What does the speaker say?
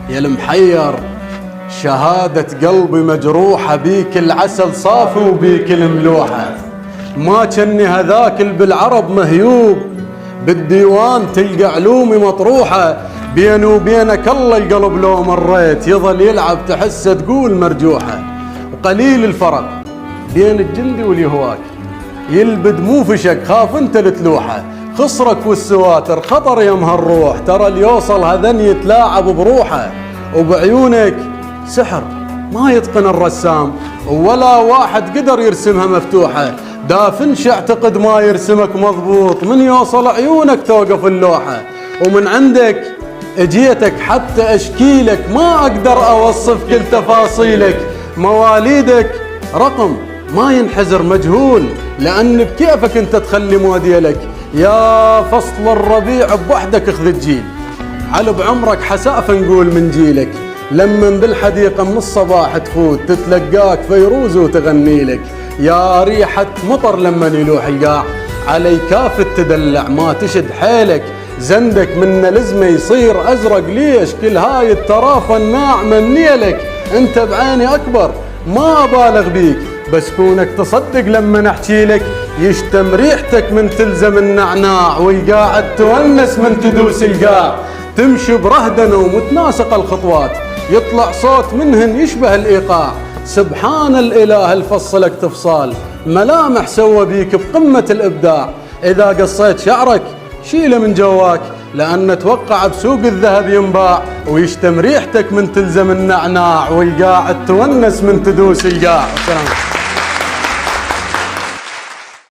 يا المحير شهادة قلبي مجروحة، بيك العسل صافي وبيك الملوحة. ما كني هذاك بالعرب مهيوب، بالديوان تلقى علومي مطروحة. بيني وبينك الله القلب لو مريت يظل يلعب تحسه تقول مرجوحة. وقليل الفرق بين الجندي واليهواك، يلبد مو فشك خاف انت لتلوحه. خصرك والسواتر خطر يمها الروح، ترى اليوصل هذن يتلاعب بروحه. وبعيونك سحر ما يتقن الرسام، ولا واحد قدر يرسمها مفتوحة. دافنش اعتقد ما يرسمك مضبوط، من يوصل عيونك توقف اللوحة. ومن عندك اجيتك حتى اشكيلك، ما اقدر اوصف كل تفاصيلك. مواليدك رقم ما ينحزر مجهول، لان بكيفك انت تخلي موديلك. يا فصل الربيع بوحدك اخذ الجيل، على بعمرك حسافة نقول من جيلك. لما بالحديقة من الصباح تفوت تتلقاك فيروز وتغني لك. يا ريحة مطر لما يلوح القاع، علي كاف التدلع ما تشد حيلك. زندك من لزمة يصير أزرق ليش، كل هاي الترافة الناعمة منيلك. انت بعيني أكبر ما أبالغ بيك، بس كونك تصدق لما نحكي لك. يشتم ريحتك من تلزم النعناع، والقاعد تونس من تدوس القاع. تمشي برهدنة ومتناسق الخطوات، يطلع صوت منهن يشبه الإيقاع. سبحان الإله الفصلك تفصال، ملامح سوى بيك بقمة الإبداع. إذا قصيت شعرك شيله من جواك، لأن توقع بسوق الذهب ينباع. ويشتم ريحتك من تلزم النعناع، والقاعد تونس من تدوس القاع.